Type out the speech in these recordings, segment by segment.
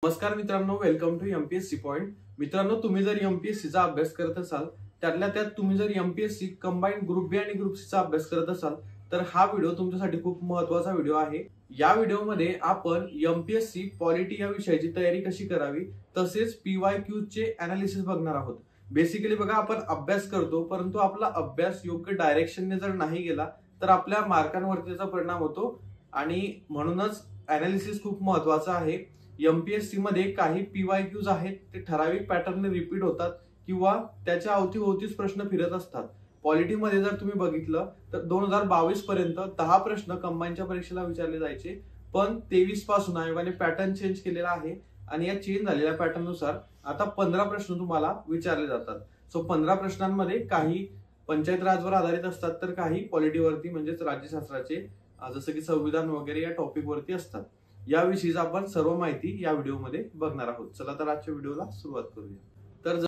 नमस्कार मित्रांनो, welcome to MPSC point. मित्रांनो, तुम्ही जर एमपीएससीचा अभ्यास करत असाल, त्यातल्या त्यात तुम्ही जर एमपीएससी कंबाईन ग्रुप बी आणि ग्रुप सी चा अभ्यास करत असाल तर हा व्हिडिओ तुमच्यासाठी खूप महत्त्वाचा व्हिडिओ आहे. या व्हिडिओमध्ये आपण एमपीएससी पॉलिटी या विषयाची तयारी कशी करावी तसेच पीवायक्यू चे एनालिसिस बघणार आहोत. बेसिकली बघा, आपण अभ्यास करतो परंतु आपला अभ्यास योग्य डायरेक्शनने जर नाही गेला तर आपल्या मार्कांवरती त्याचा परिणाम होतो आणि म्हणूनच एनालिसिस खूप महत्त्वाचा आहे. एमपीएससी मध्ये काही पीवायक्यूज आहेत ते ठराविक पॅटर्नने रिपीट होतात किंवा त्याच्या अवतीभोवतीच प्रश्न फिरत असतात. पॉलिटीमध्ये जर तुम्ही बघितलं तर 2022 पर्यंत 10 प्रश्न कंबाईनच्या परीक्षेला विचारले जायचे, पण 23 पासून आयोगाने पॅटर्न चेंज केलेला आहे आणि या चेंज झालेल्या पॅटर्न नुसार आता 15 प्रश्न तुम्हाला विचारले जातात. सो 15 प्रश्नांमध्ये काही पंचायत राजवर आधारित असतात तर काही पॉलिटीवरती म्हणजेच राज्यशास्त्राचे जसं की संविधान वगैरे या टॉपिक वरती असतात. याविषयीच आपण सर्व माहिती या व्हिडिओमध्ये बघणार आहोत. चला तर आजच्या व्हिडिओला सुरुवात करूया. तर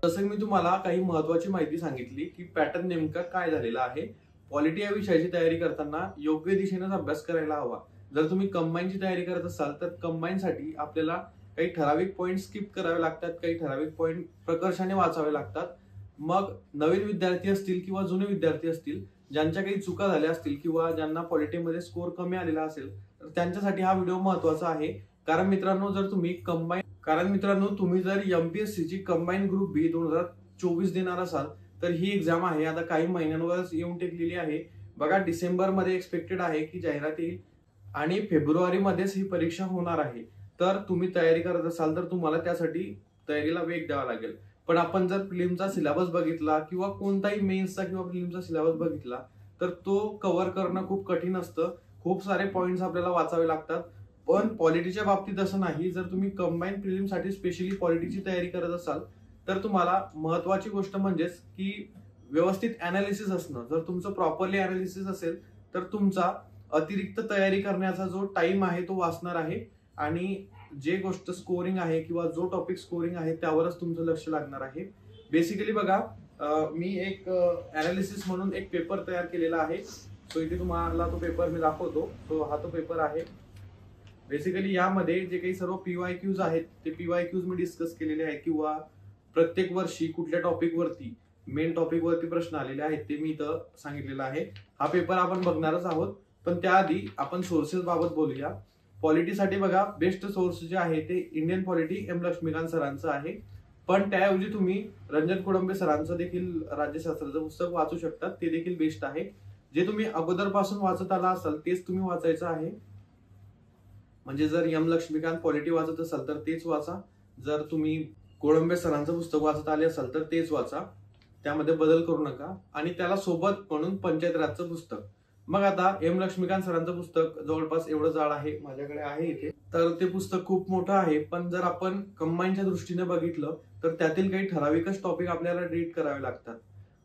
जसं मी तुम्हाला काही महत्त्वाची माहिती सांगितली की पॅटर्न नेमका काय झालेला आहे. पॉलिटी या विषयाची तयारी करताना योग्य दिशेनेच अभ्यास करायला हवा. जर तुम्ही कंबाईनची तयारी करत असाल तर कंबाईनसाठी आपल्याला काही ठराविक पॉइंट स्किप करावे लागतात, काही ठराविक पॉइंट प्रकर्षाने वाचावे लागतात. मग नवीन विद्यार्थी असतील किंवा जुने विद्यार्थी असतील ज्यांच्या काही चुका झाल्या असतील किंवा ज्यांना पॉलिटीमध्ये स्कोर कमी आलेला असेल तर त्यांच्यासाठी हा व्हिडिओ महत्त्वाचा आहे. कारण मित्रांनो, तुम्ही जर एमपीएससी ची कंबाईन ग्रुप बी 2024 देणार असाल तर ही एक्झाम आहे आता काही महिन्यांवरच येऊन टेकलेली आहे. बघा, डिसेंबर मध्ये एक्सपेक्टेड आहे की जाहिरात येईल आणि फेब्रुवारी मध्येच ही परीक्षा होणार आहे. तर तुम्ही तयारी करत असाल तर तुम्हाला त्यासाठी तयारीला वेग द्यावा लागेल. पण आपण जर प्रिलिमचा सिलेबस बघितला किंवा कोणताही मेन्सचा किंवा प्रिलिमचा सिलेबस बघितला तर तो कव्हर करणं खूप कठीण असतं. खूप सारे पॉइंट्स आपल्याला वाचावे लागतात. पण पॉलिटीच्या बाबतीत असं नाही. जर तुम्ही कंबाईन प्रिलिमसाठी स्पेशली पॉलिटीची तयारी करत असाल तर तुम्हाला महत्वाची गोष्ट म्हणजेच की व्यवस्थित अनालिसिस असणं. जर तुमचं प्रॉपरली अनालिसिस असेल तर तुमचा अतिरिक्त तयारी करण्याचा जो टाइम आहे तो वाचणार आहे आणि जे गोष्ट स्कोरिंग आहे किंवा जो टॉपिक स्कोरिंग आहे त्यावरच तुमचं लक्ष लागणार आहे. बेसिकली बघा, मी एक अनालिसिस म्हणून एक पेपर तयार केलेला आहे. सो इथे तुम्हाला तो पेपर मी दाखवतो. सो हा तो पेपर आहे. बेसिकली यामध्ये जे काही सर्व पीवायक्यूज आहेत ते पीवायक्यूज मी डिस्कस केलेले आहेत किंवा प्रत्येक वर्षी कुठल्या टॉपिक वरती मेन टॉपिक वरती प्रश्न आलेले आहेत ते मी इथं सांगितलेलं आहे. हा पेपर आपण बघणारच आहोत, पण त्याआधी आपण सोर्सेस बाबत बोलूया. पॉलिटीसाठी बघा, बेस्ट सोर्स जे आहे ते इंडियन पॉलिटी एम लक्ष्मीकांत सरांचं आहे. पण त्याऐवजी तुम्ही रंजन कोडंबे सरांचं देखील राज्यशास्त्राचं पुस्तक वाचू शकता, ते देखील बेस्ट आहे. जे तुम्ही अगोदरपासून वाचत आला असाल तेच तुम्ही वाचायचं आहे. म्हणजे जर एम लक्ष्मीकांत पॉलिटी वाचत असाल तर तेच वाचा. जर तुम्ही कोडंबे सरांचं पुस्तक वाचत आले असाल तर तेच वाचा, त्यामध्ये बदल करू नका. आणि त्याला सोबत म्हणून पंचायत राजचं पुस्तक. मग आता एम लक्ष्मीकांत सरांचं पुस्तक जवळपास एवढं जाड आहे, माझ्याकडे आहे इथे. तर ते पुस्तक खूप मोठं आहे. पण जर आपण कंबाईनच्या दृष्टीने बघितलं तर त्यातील काही ठराविकच टॉपिक आपल्याला रीड करावे लागतात.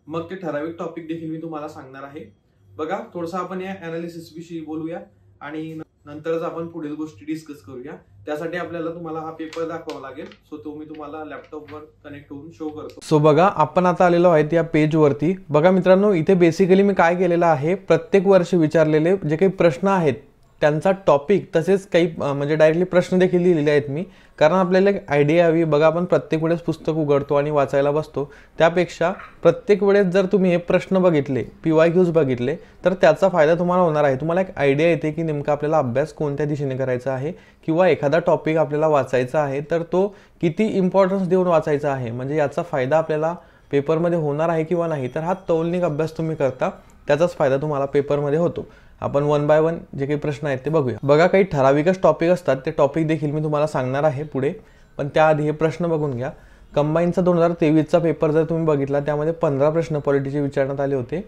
मग ते ठराविक टॉपिक देखील मी तुम्हाला सांगणार आहे. बघा, थोडंसं आपण या अनालिसिस विषयी बोलूया आणि नंतरच आपण पुढील गोष्टी डिस्कस करूया. त्यासाठी आपल्याला तुम्हाला हा पेपर दाखवावा लागेल. सो तो मी तुम्हाला लॅपटॉपवर कनेक्ट होऊन शो करतो. सो बघा, आपण आता आलेलो आहे या पेज वरती. बघा मित्रांनो, इथे बेसिकली मी काय केलेलं आहे, प्रत्येक वर्षी विचारलेले जे काही प्रश्न आहेत त्यांचा टॉपिक तसेच काही म्हणजे डायरेक्टली प्रश्न देखील लिहिलेले आहेत मी, कारण आपल्याला एक आयडिया यावी. बघा, आपण प्रत्येक वेळेस पुस्तक उघडतो आणि वाचायला बसतो, त्यापेक्षा प्रत्येक वेळेस जर तुम्ही हे प्रश्न बघितले, पीवायक्यूज बघितले तर त्याचा फायदा तुम्हाला होणार आहे. तुम्हाला एक आयडिया येते की नेमका आपल्याला अभ्यास कोणत्या दिशेने करायचा आहे किंवा एखादा टॉपिक आपल्याला वाचायचा आहे तर तो किती इम्पॉर्टन्स देऊन वाचायचा आहे, म्हणजे याचा फायदा आपल्याला पेपरमध्ये होणार आहे किंवा नाही. तर हा तौलनिक अभ्यास तुम्ही करता त्याचाच फायदा तुम्हाला पेपरमध्ये होतो. आपण वन बाय वन जे काही प्रश्न आहेत ते बघूया. बघा, काही ठराविकच टॉपिक असतात, ते टॉपिक देखील मी तुम्हाला सांगणार आहे पुढे. पण त्याआधी हे प्रश्न बघून घ्या. कंबाईनचा 2023चा पेपर जर तुम्ही बघितला त्यामध्ये 15 प्रश्न पॉलिटीचे विचारण्यात आले होते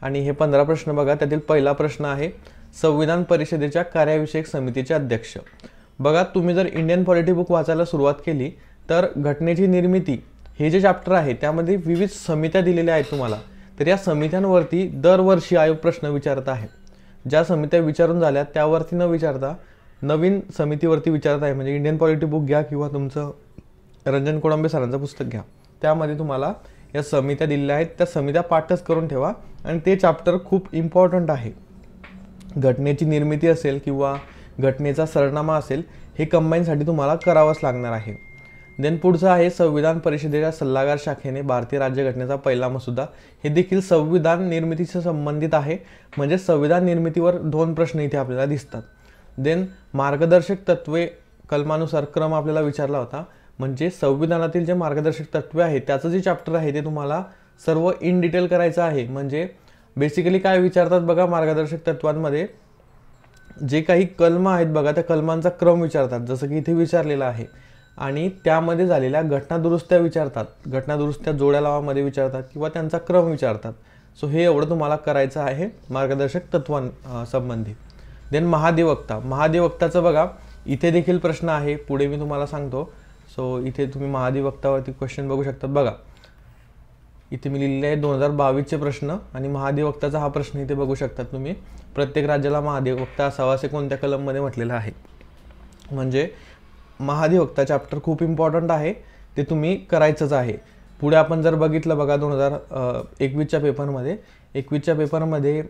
आणि हे 15 प्रश्न बघा, त्यातील पहिला प्रश्न आहे संविधान परिषदेच्या कार्याविषयक समितीचे अध्यक्ष. बघा, तुम्ही जर इंडियन पॉलिटी बुक वाचायला सुरुवात केली तर घटनेची निर्मिती हे जे चॅप्टर आहे त्यामध्ये विविध समित्या दिलेल्या आहेत तुम्हाला. तर या समित्यांवरती दरवर्षी आयोग प्रश्न विचारत आहे. ज्या समित्या विचारून झाल्या त्यावरती न विचारता नवीन समितीवरती विचारत आहे. म्हणजे इंडियन पॉलिटी बुक घ्या किंवा तुमचं रंजन कोडंबे सरांचं पुस्तक घ्या, त्यामध्ये तुम्हाला या समित्या दिलेल्या आहेत, त्या समित्या पाठच करून ठेवा आणि ते चॅप्टर खूप इम्पॉर्टंट आहे. घटनेची निर्मिती असेल किंवा घटनेचा सरनामा असेल, हे कंबाईनसाठी तुम्हाला करावंच लागणार आहे. देन पुढचं आहे संविधान परिषदेच्या सल्लागार शाखेने भारतीय राज्यघटनेचा पहिला मसुदा. हे देखील संविधान निर्मितीशी संबंधित आहे, म्हणजे संविधान निर्मितीवर 2 प्रश्न इथे आपल्याला दिसतात. देन मार्गदर्शक तत्वे कलमानुसार क्रम आपल्याला विचारला होता, म्हणजे संविधानातील जे मार्गदर्शक तत्वे आहे त्याचं जे चॅप्टर आहे ते तुम्हाला सर्व इन डिटेल करायचं आहे. म्हणजे बेसिकली काय विचारतात बघा, मार्गदर्शक तत्वांमध्ये जे काही कलम आहेत बघा, त्या कलमांचा क्रम विचारतात, जसं की इथे विचारलेलं आहे. आणि त्यामध्ये झालेल्या घटनादुरुस्त्या विचारतात, घटनादुरुस्त्या जोड्या लावामध्ये विचारतात किंवा त्यांचा क्रम विचारतात. सो हे एवढं तुम्हाला करायचं आहे मार्गदर्शक तत्वांसंबंधी. देन महाधिवक्ता. महाधिवक्ताचं बघा इथे देखील प्रश्न आहे, पुढे मी तुम्हाला सांगतो. सो इथे तुम्ही महाधिवक्तावरती क्वेश्चन बघू शकतात. बघा इथे मी लिहिलेले आहे 2022चे प्रश्न आणि महाधिवक्ताचा हा प्रश्न इथे बघू शकतात तुम्ही. प्रत्येक राज्याला महाधिवक्ता असावा असे कोणत्या कलममध्ये म्हटलेलं आहे. म्हणजे महाधिवक्ता चॅप्टर खूप इम्पॉर्टंट आहे, ते तुम्ही करायचंच आहे. पुढे आपण जर बघितलं बघा 2021च्या पेपरमध्ये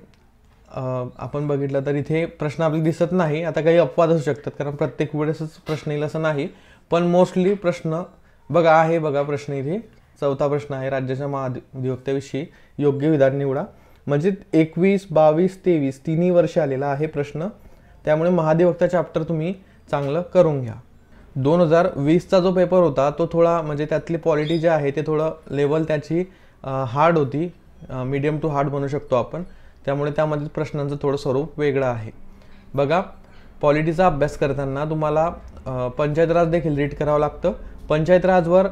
आपण बघितलं तर इथे प्रश्न आपल्याला दिसत नाही. आता काही अपवाद असू शकतात, कारण प्रत्येक वेळेसच प्रश्न येईल असं नाही, पण मोस्टली प्रश्न बघा आहे. बघा प्रश्न इथे 4था प्रश्न आहे, राज्याच्या महाधिवक्त्याविषयी योग्य विधान निवडा. म्हणजे 21, 22, 23 तिन्ही वर्ष आलेला आहे प्रश्न. त्यामुळे महाधिवक्ता चॅप्टर तुम्ही चांगलं करून घ्या. 2020चा जो पेपर होता तो थोडा म्हणजे त्यातली पॉलिटी जे आहे ते थोडं लेवल त्याची हार्ड होती, मीडियम टू हार्ड म्हणू शकतो आपण. त्यामुळे त्यामध्ये प्रश्नांचं थोडं स्वरूप वेगळं आहे. बघा पॉलिटीचा अभ्यास करताना तुम्हाला पंचायत राज देखील रीड करावं लागतं. पंचायत राजवर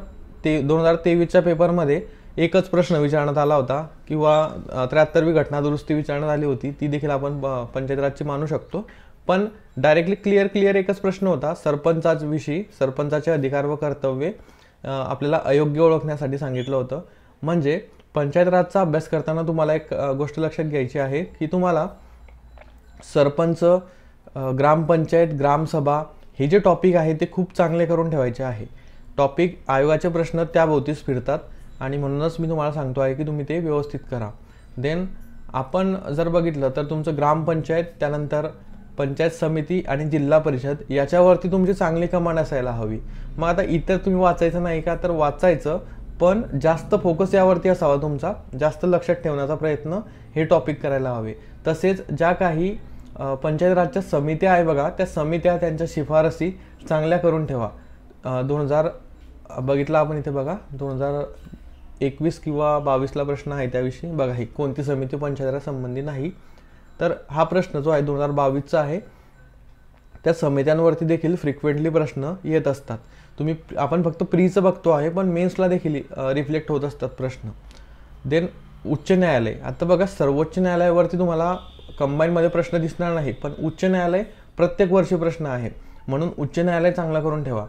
2023च्या पेपरमध्ये एकच प्रश्न विचारण्यात आला होता किंवा 73वी घटनादुरुस्ती विचारण्यात आली होती, ती देखील आपण पंचायत राजची मानू शकतो. पण डायरेक्टली क्लिअर एकच प्रश्न होता सरपंचाविषयी, सरपंचाचे अधिकार व कर्तव्ये आपल्याला अयोग्य ओळखण्यासाठी सांगितलं होतं. म्हणजे पंचायत राजचा अभ्यास करताना तुम्हाला एक गोष्ट लक्षात घ्यायची आहे की तुम्हाला सरपंच, ग्रामपंचायत, ग्रामसभा हे जे टॉपिक आहे ते खूप चांगले करून ठेवायचे आहे. टॉपिक आयोगाचे प्रश्न त्याभोवतीच फिरतात आणि म्हणूनच मी तुम्हाला सांगतो आहे की तुम्ही ते व्यवस्थित करा. देन आपण जर बघितलं तर तुमचं ग्रामपंचायत, त्यानंतर पंचायत समिती आणि जिल्हा परिषद याच्यावरती तुमची चांगली कमांड असायला हवी. मग आता इतर तुम्ही वाचायचं नाही का, तर वाचायचं, पण जास्त फोकस यावरती असावा तुमचा, जास्त लक्षात ठेवण्याचा प्रयत्न हे टॉपिक करायला हवे. तसेच ज्या काही पंचायत राजच्या समित्या आहे बघा, त्या समित्या त्यांच्या शिफारसी चांगल्या करून ठेवा. 2000 बघितला आपण इथे बघा 2021 किंवा 22ला प्रश्न आहे त्याविषयी. बघा ही कोणती समिती पंचायत राज संबंधी नाही, तर हा प्रश्न जो आहे 2022चा आहे. त्या समित्यांवरती देखील फ्रिक्वेंटली प्रश्न येत असतात. आपण फक्त प्रीचं बघतो आहे, पण मेन्सला देखील रिफ्लेक्ट होत असतात प्रश्न. देन उच्च न्यायालय. आता बघा सर्वोच्च न्यायालयावरती तुम्हाला कंबाईनमध्ये प्रश्न दिसणार नाही, पण उच्च न्यायालय प्रत्येक वर्षी प्रश्न आहे, म्हणून उच्च न्यायालय चांगला करून ठेवा.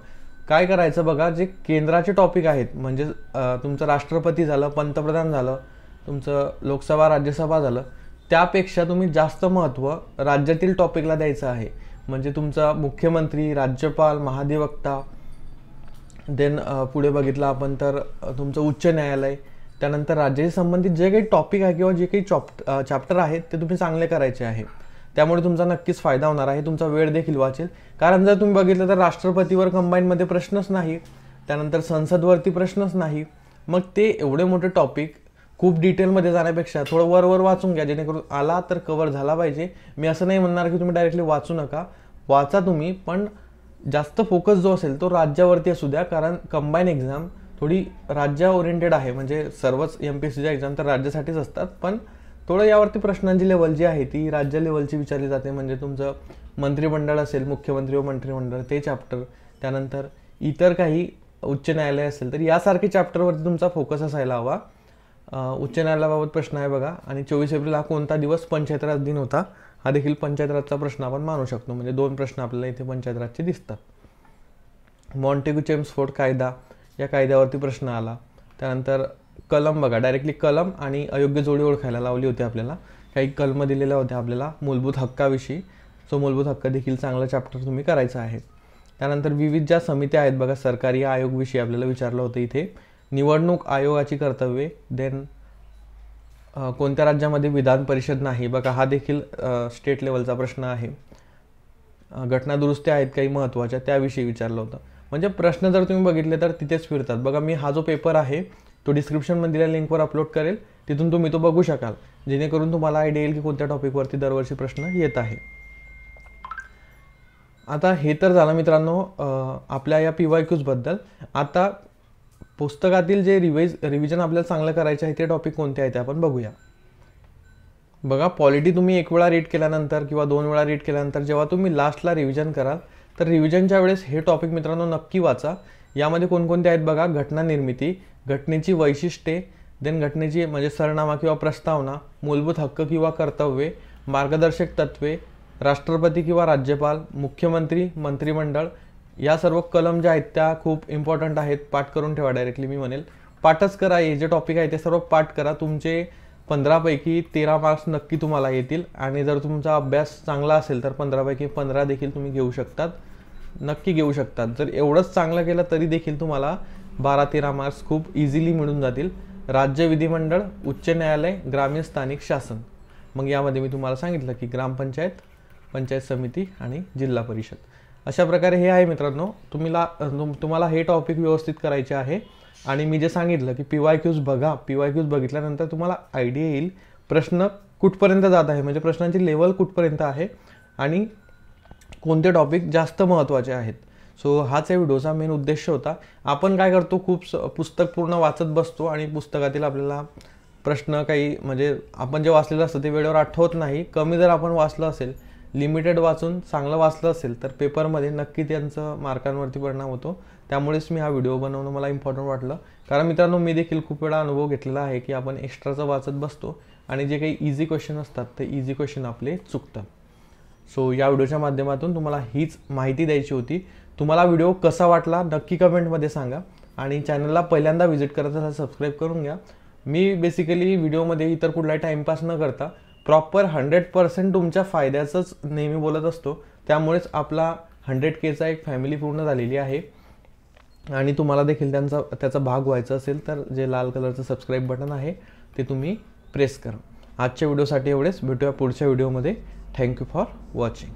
काय करायचं बघा, जे केंद्राचे टॉपिक आहेत, म्हणजे तुमचं राष्ट्रपती झालं, पंतप्रधान झालं, तुमचं लोकसभा राज्यसभा झालं, त्यापेक्षा तुम्ही जास्त महत्त्व राज्यातील टॉपिकला द्यायचं आहे. म्हणजे तुमचा मुख्यमंत्री, राज्यपाल, महाधिवक्ता. देन पुढे बघितलं आपण तर तुमचं उच्च न्यायालय, त्यानंतर राज्याशी संबंधित जे काही टॉपिक आहे किंवा जे काही चॅप्टर आहेत ते तुम्ही चांगले करायचे आहे. त्यामुळे तुमचा नक्कीच फायदा होणार आहे, तुमचा वेळ देखील वाचेल. कारण जर तुम्ही बघितलं तर राष्ट्रपतीवर कंबाईनमध्ये प्रश्नच नाही, त्यानंतर संसदवरती प्रश्नच नाही. मग ते एवढे मोठे टॉपिक खूप डिटेलमध्ये जाण्यापेक्षा थोडं वर वाचून घ्या, जेणेकरून आला तर कव्हर झाला पाहिजे. मी असं नाही म्हणणार की तुम्ही डायरेक्टली वाचू नका, वाचा तुम्ही, पण जास्त फोकस जो असेल तो राज्यावरती असू द्या. कारण कंबाईन एक्झाम थोडी राज्य ओरिएंटेड आहे, म्हणजे सर्वच MPSCच्या एक्झाम तर राज्यासाठीच असतात, पण थोडं यावरती प्रश्नांची लेवल जी आहे ती राज्य लेवलची विचारली जाते. म्हणजे तुमचं मंत्रिमंडळ असेल, मुख्यमंत्री व मंत्रिमंडळ ते चॅप्टर, त्यानंतर इतर काही उच्च न्यायालय असेल तर यासारखे चॅप्टरवरती तुमचा फोकस असायला हवा. उच्च न्यायालयाबाबत प्रश्न आहे बघा. आणि 24 एप्रिल हा कोणता दिवस? पंचायत राज दिन होता. हा देखील पंचायत राजचा प्रश्न आपण मानू शकतो. म्हणजे 2 प्रश्न आपल्याला इथे पंचायत राजचे दिसतात. मॉन्टेग्यू चेम्सफोर्ड कायदा, या कायद्यावरती प्रश्न आला. त्यानंतर कलम बघा, डायरेक्टली कलम आणि अयोग्य जोडी ओळखायला लावली होती आपल्याला. काही कलम दिलेल्या होत्या आपल्याला मूलभूत हक्काविषयी. सो मूलभूत हक्क देखील चांगलं चॅप्टर तुम्ही करायचं आहे. त्यानंतर विविध ज्या समित्या आहेत बघा, सरकारी आयोगविषयी आपल्याला विचारलं होतं इथे. निवडणूक आयोगाची कर्तव्ये, देन कोणत्या राज्यामध्ये विधान परिषद नाही, बघा हा देखील स्टेट लेवलचा प्रश्न आहे. घटना दुरुस्त्या आहेत काही महत्त्वाच्या, त्याविषयी विचारलं होतं. म्हणजे प्रश्न जर तुम्ही बघितले तर तिथेच फिरतात. बघा मी हा जो पेपर आहे तो डिस्क्रिप्शनमध्ये दिलेल्या लिंकवर अपलोड करेल, तिथून तुम्ही तो बघू शकाल, जेणेकरून तुम्हाला आयडिया येईल की कोणत्या टॉपिकवरती दरवर्षी प्रश्न येत आहे. आता हे तर झालं मित्रांनो आपल्या या PYQsबद्दल. आता पुस्तकातील जे रिव्हिजन आपल्याला चांगलं करायचं आहे ते टॉपिक कोणते आहेत ते आपण बघूया. बघा पॉलिटी तुम्ही एक वेळा रीड केल्यानंतर किंवा 2 वेळा रीड केल्यानंतर जेव्हा तुम्ही लास्टला रिव्हिजन कराल तर रिव्हिजनच्या वेळेस हे टॉपिक मित्रांनो नक्की वाचा. यामध्ये कोणकोणते आहेत बघा, घटना निर्मिती, घटनेची वैशिष्ट्ये, देन घटनेची म्हणजे सरनामा किंवा प्रस्तावना, मूलभूत हक्क किंवा कर्तव्ये, मार्गदर्शक तत्वे, राष्ट्रपती किंवा राज्यपाल, मुख्यमंत्री, मंत्रिमंडळ. या सर्व कलम ज्या आहेत त्या खूप इम्पॉर्टंट आहेत, पाठ करून ठेवा. डायरेक्टली मी म्हणेल पाठच करा. हे जे टॉपिक आहे ते सर्व पाठ करा. तुमचे 15 पैकी 13 मार्क्स नक्की तुम्हाला येतील. आणि जर तुमचा अभ्यास चांगला असेल तर 15 पैकी 15 देखील तुम्ही घेऊ शकतात, नक्की घेऊ शकतात. जर एवढंच चांगलं केलं तरी देखील तुम्हाला 12-13 मार्क्स खूप इझिली मिळून जातील. राज्य विधिमंडळ, उच्च न्यायालय, ग्रामीण स्थानिक शासन. मग यामध्ये मी तुम्हाला सांगितलं की ग्रामपंचायत, पंचायत समिती आणि जिल्हा परिषद. अशा प्रकारे हे आहे मित्रांनो. तुम्हाला हे टॉपिक व्यवस्थित करायचे आहे. आणि मी जे सांगितलं की PYQs बघा, PYQs बघितल्यानंतर तुम्हाला आयडिया येईल प्रश्न कुठपर्यंत जात आहे, म्हणजे प्रश्नांची लेवल कुठपर्यंत आहे आणि कोणते टॉपिक जास्त महत्त्वाचे आहेत. सो हाच या व्हिडिओचा मेन उद्देश होता. आपण काय करतो, खूप पुस्तक पूर्ण वाचत बसतो आणि पुस्तकातील आपल्याला प्रश्न काही म्हणजे आपण जे वाचलेलं असतं ते वेळेवर आठवत नाही. कमी जर आपण वाचलं असेल, लिमिटेड वाचून चांगलं वाचलं असेल तर पेपरमध्ये नक्की त्यांचं मार्कांवरती परिणाम होतो. त्यामुळेच मी हा व्हिडिओ बनवणं मला इम्पॉर्टंट वाटलं. कारण मित्रांनो मी देखील खूप वेळा अनुभव घेतलेला आहे की आपण एक्स्ट्राचं वाचत बसतो आणि जे काही इझी क्वेश्चन असतात ते इझी क्वेश्चन आपले चुकतात. सो या व्हिडिओच्या माध्यमातून तुम्हाला हीच माहिती द्यायची होती. तुम्हाला व्हिडिओ कसा वाटला नक्की कमेंटमध्ये सांगा. आणि चॅनलला पहिल्यांदा व्हिजिट करत असाल सबस्क्राईब करून घ्या. मी बेसिकली व्हिडिओमध्ये इतर कुठलाही टाईमपास न करता प्रॉपर 100% तुमच्या फायद्याचंच नेहमी बोलत असतो. त्यामुळेच आपला 100Kचा एक फॅमिली पूर्ण झालेली आहे. आणि तुम्हाला देखील त्याचा भाग व्हायचा असेल तर जे लाल कलरचं सबस्क्राईब बटन आहे ते तुम्ही प्रेस करा. आजच्या व्हिडिओसाठी एवढेच. भेटूया पुढच्या व्हिडिओमध्ये. Thank you for watching.